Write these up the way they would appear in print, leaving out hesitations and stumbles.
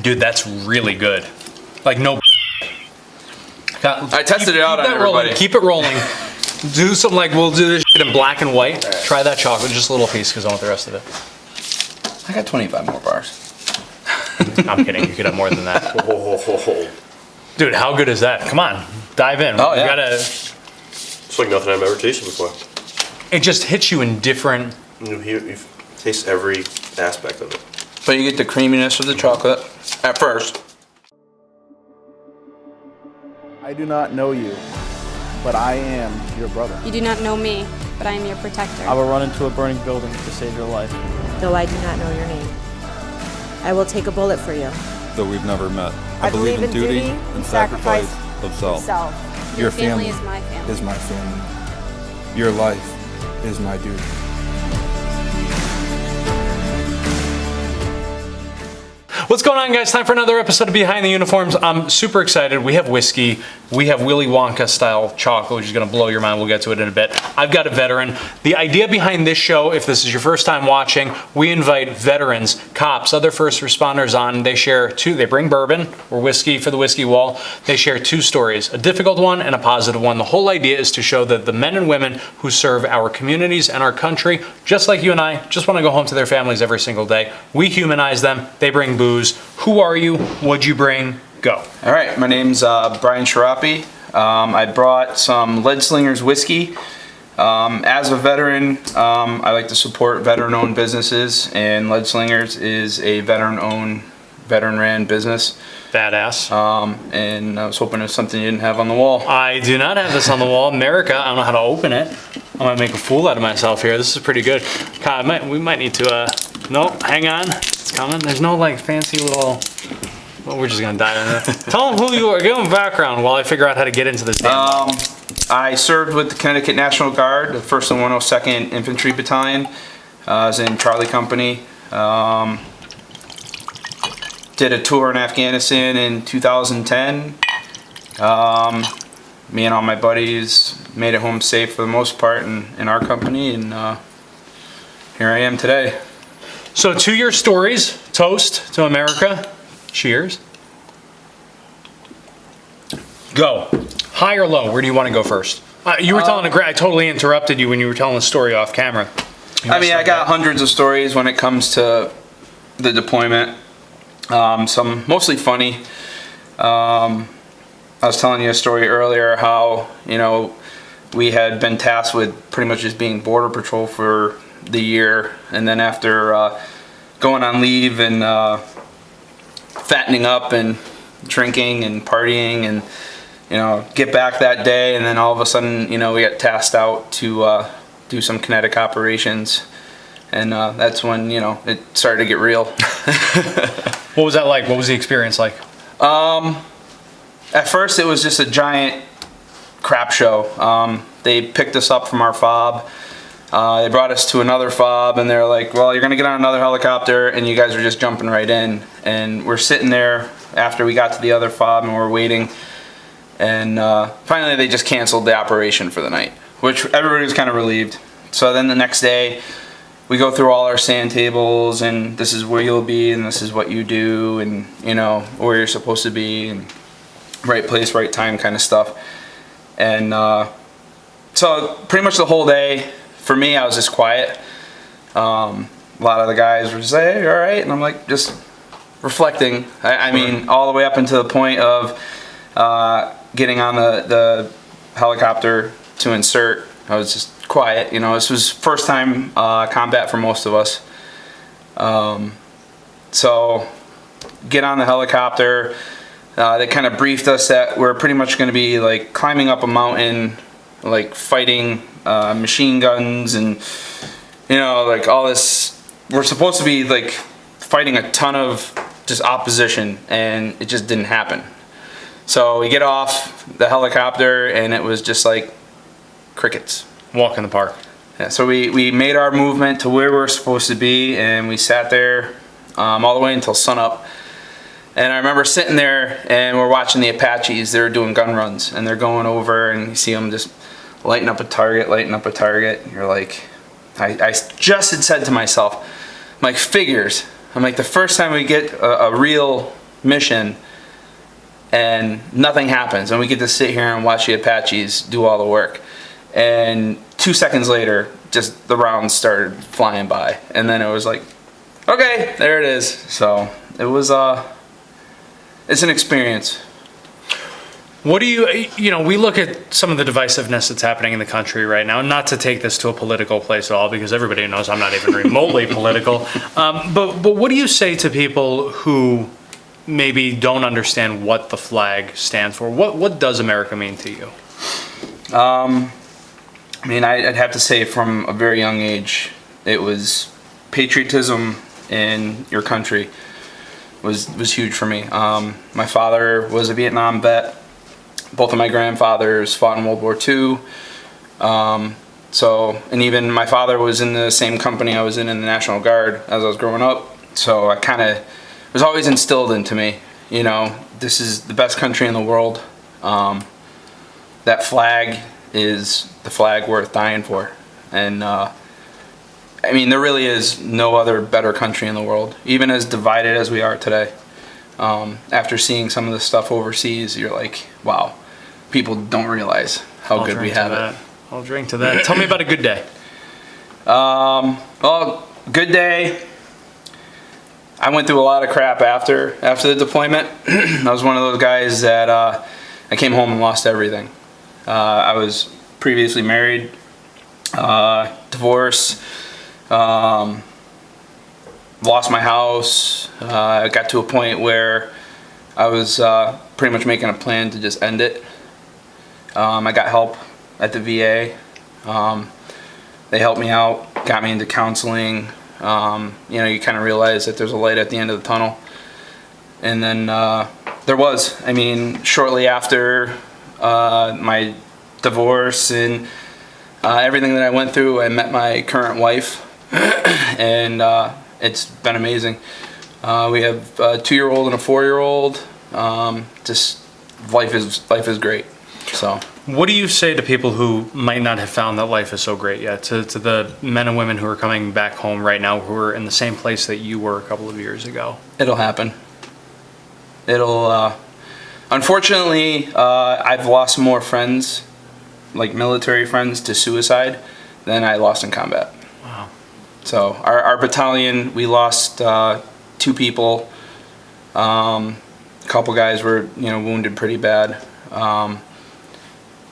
Dude, that's really good. Like, no. I tested it out on everybody. Keep it rolling. Do something like, we'll do this shit in black and white. Right. Try that chocolate, just a little piece, because I want the rest of it. I got 25 more bars. I'm kidding. You could have more than that. Dude, how good is that? Come on, dive in. Oh, yeah. It's like nothing I've ever tasted before. It just hits you in different... You taste every aspect of it. But you get the creaminess of the chocolate at first. I do not know you, but I am your brother. You do not know me, but I am your protector. I will run into a burning building to save your life. Though I do not know your name, I will take a bullet for you. Though we've never met, I believe in duty and sacrifice of self. Your family is my family. Is my family. Your life is my duty. What's going on, guys? Time for another episode of Behind the Uniforms. I'm super excited. We have whiskey. We have Willy Wonka style chocolate, which is going to blow your mind. We'll get to it in a bit. I've got a veteran. The idea behind this show, if this is your first time watching, we invite veterans, cops, other first responders on. They bring bourbon or whiskey for the whiskey wall. They share two stories, a difficult one and a positive one. The whole idea is to show that the men and women who serve our communities and our country, just like you and I, just want to go home to their families every single day. We humanize them. They bring booze. Who are you? What'd you bring? Go. All right, my name's Brian Chiarappi. I brought some Lead Slingers whiskey. As a veteran, I like to support veteran-owned businesses, and Lead Slingers is a veteran-owned, veteran-ran business. Badass. And I was hoping it's something you didn't have on the wall. I do not have this on the wall. America, I don't know how to open it. I might make a fool out of myself here. This is pretty good. God, we might need to, nope, hang on. It's coming. There's no like fancy little, well, we're just gonna dive in there. Tell them who you are. Give them background while I figure out how to get into this damn. I served with the Connecticut National Guard, the 1st and 102nd Infantry Battalion. I was in Charlie Company. Did a tour in Afghanistan in 2010. Me and all my buddies made it home safe for the most part in our company, and here I am today. So to your stories, toast to America. Cheers. Go. High or low? Where do you want to go first? You were telling I totally interrupted you when you were telling the story off camera. I mean, I got hundreds of stories when it comes to the deployment. Some mostly funny. I was telling you a story earlier how, you know, we had been tasked with pretty much just being border patrol for the year, and then after going on leave and fattening up and drinking and partying, and you know, get back that day, and then all of a sudden, you know, we got tasked out to do some kinetic operations, and that's when, you know, it started to get real. What was that like? What was the experience like? At first, it was just a giant crap show. They picked us up from our fob. They brought us to another fob, and they're like, well, you're going to get on another helicopter, and you guys are just jumping right in. And we're sitting there after we got to the other fob, and we're waiting. And finally, they just canceled the operation for the night, which everybody was kind of relieved. So then the next day, we go through all our sand tables, and this is where you'll be, and this is what you do, and, you know, where you're supposed to be, and right place, right time kind of stuff. And so pretty much the whole day, for me, I was just quiet. A lot of the guys were just like, hey, all right? And I'm like, just reflecting. I mean, all the way up until the point of getting on the helicopter to insert. I was just quiet. You know, this was first time combat for most of us. So get on the helicopter. They kind of briefed us that we're pretty much going to be like climbing up a mountain, like fighting machine guns, and you know, like all this. We're supposed to be like fighting a ton of just opposition, and it just didn't happen. So we get off the helicopter, and it was just like crickets. Walk in the park. Yeah, so we made our movement to where we were supposed to be, and we sat there all the way until sunup. And I remember sitting there, and we're watching the Apaches. They were doing gun runs, and they're going over, and you see them just lighting up a target, lighting up a target. You're like, I just had said to myself, I'm like, figures. I'm like, the first time we get a real mission, and nothing happens, and we get to sit here and watch the Apaches do all the work. And 2 seconds later, just the rounds started flying by, and then it was like, okay, there it is. So it was it's an experience. What do you know, we look at some of the divisiveness that's happening in the country right now, not to take this to a political place at all, because everybody knows I'm not even remotely political. But what do you say to people who maybe don't understand what the flag stands for? What does America mean to you? I mean, I'd have to say from a very young age, it was patriotism in your country was huge for me. My father was a Vietnam vet. Both of my grandfathers fought in World War II. And even my father was in the same company I was in the National Guard as I was growing up. So I kind of was always instilled into me, you know, this is the best country in the world. That flag is the flag worth dying for. And I mean, there really is no other better country in the world, even as divided as we are today. After seeing some of the stuff overseas, you're like, wow, people don't realize how good we have it. I'll drink to that. Tell me about a good day. Well, good day. I went through a lot of crap after the deployment. I was one of those guys that I came home and lost everything. I was previously married, divorced, lost my house. I got to a point where I was pretty much making a plan to just end it. I got help at the VA. They helped me out, got me into counseling. You know, you kind of realize that there's a light at the end of the tunnel. And then there was. I mean, shortly after my divorce and everything that I went through, I met my current wife. And it's been amazing. We have a 2-year-old and a 4-year-old. Just life is great. So, what do you say to people who might not have found that life is so great yet? To the men and women who are coming back home right now, who are in the same place that you were a couple of years ago? It'll happen. It'll. Unfortunately, I've lost more friends, like military friends, to suicide than I lost in combat. Wow. So our battalion, we lost 2 people. A couple guys were, you know, wounded pretty bad.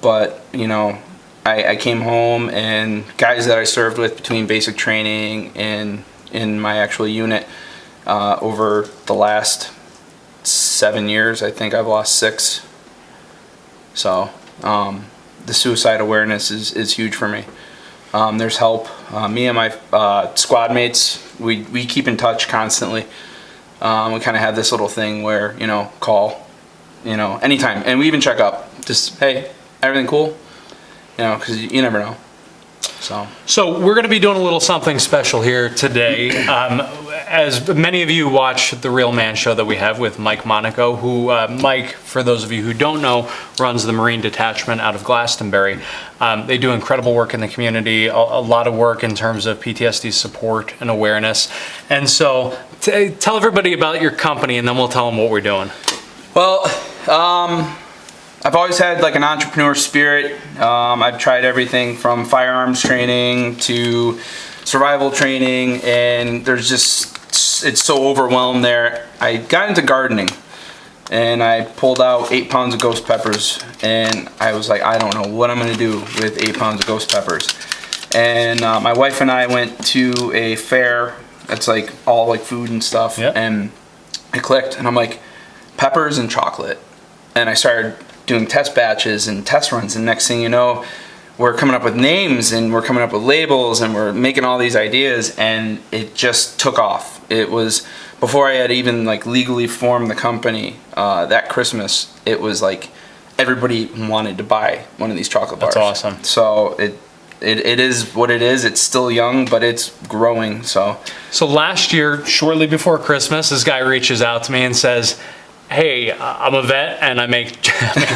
But, you know, I came home, and guys that I served with between basic training and in my actual unit, over the last 7 years, I think I've lost 6. So the suicide awareness is huge for me. There's help. Me and my squad mates, we keep in touch constantly. We kind of have this little thing where, you know, call, you know, anytime. And we even check up. Just, hey, everything cool? You know, because you never know. So we're going to be doing a little something special here today. As many of you watch the Real Man show that we have with Mike Monaco, who, Mike, for those of you who don't know, runs the Marine Detachment out of Glastonbury. They do incredible work in the community, a lot of work in terms of PTSD support and awareness. And so tell everybody about your company, and then we'll tell them what we're doing. Well, I've always had like an entrepreneur spirit. I've tried everything from firearms training to survival training, and there's just, it's so overwhelmed there. I got into gardening, and I pulled out 8 pounds of ghost peppers, and I was like, I don't know what I'm gonna do with 8 pounds of ghost peppers. And my wife and I went to a fair that's like all like food and stuff. Yep. And it clicked, and I'm like, peppers and chocolate. And I started doing test batches and test runs, and next thing you know, we're coming up with names, and we're coming up with labels, and we're making all these ideas, and it just took off. It was before I had even like legally formed the company. That Christmas, it was like everybody wanted to buy one of these chocolate bars. That's awesome. So it is what it is. It's still young, but it's growing. So last year, shortly before Christmas, this guy reaches out to me and says, hey, I'm a vet and I make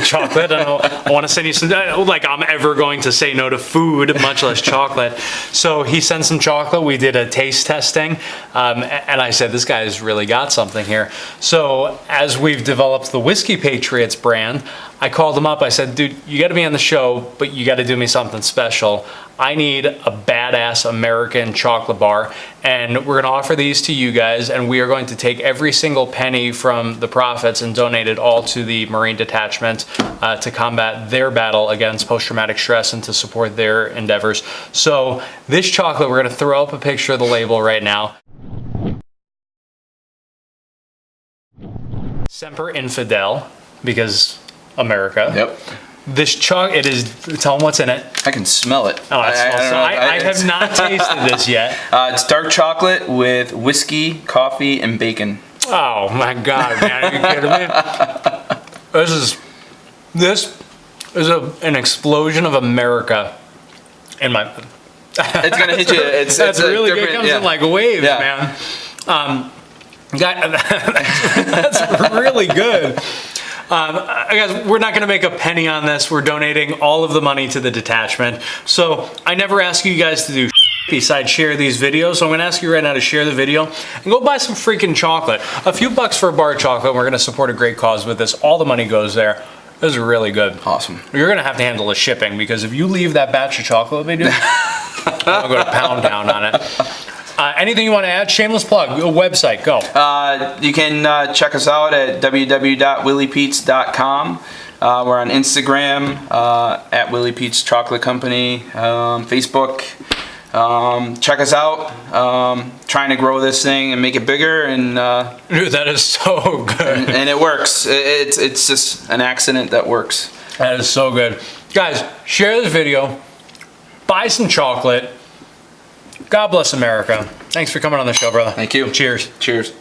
chocolate, and I want to send you some, like I'm ever going to say no to food, much less chocolate. So he sent some chocolate. We did a taste testing, and I said, this guy's really got something here. So as we've developed the Whiskey Patriots brand, I called him up. I said, dude, you got to be on the show, but you got to do me something special. I need a badass American chocolate bar, and we're going to offer these to you guys, and we are going to take every single penny from the profits and donate it all to the Marine Detachment to combat their battle against post-traumatic stress and to support their endeavors. So this chocolate, we're going to throw up a picture of the label right now. Semper Infidel, because America. Yep. This chocolate, tell them what's in it. I can smell it. Oh, it smells. I have not tasted this yet. It's dark chocolate with whiskey, coffee, and bacon. Oh my God, man! Are you kidding me? This is an explosion of America in my. It's gonna hit you. That's really good. It comes in like waves, man. That's really good. Guys, we're not going to make a penny on this. We're donating all of the money to the detachment. So I never ask you guys to do besides share these videos. So I'm going to ask you right now to share the video and go buy some freaking chocolate. A few bucks for a bar of chocolate. We're going to support a great cause with this. All the money goes there. This is really good. Awesome. You're going to have to handle the shipping, because if you leave that batch of chocolate with me, dude, I'll go to pound town on it. Anything you want to add? Shameless plug. A website. Go. You can check us out at www.williepeets.com. We're on Instagram at Willie Peets Chocolate Company. Facebook. Check us out. Trying to grow this thing and make it bigger, and dude, that is so good. and it works. It's just an accident that works. That is so good. Guys, share this video. Buy some chocolate. God bless America. Thanks for coming on the show, brother. Thank you. Cheers. Cheers.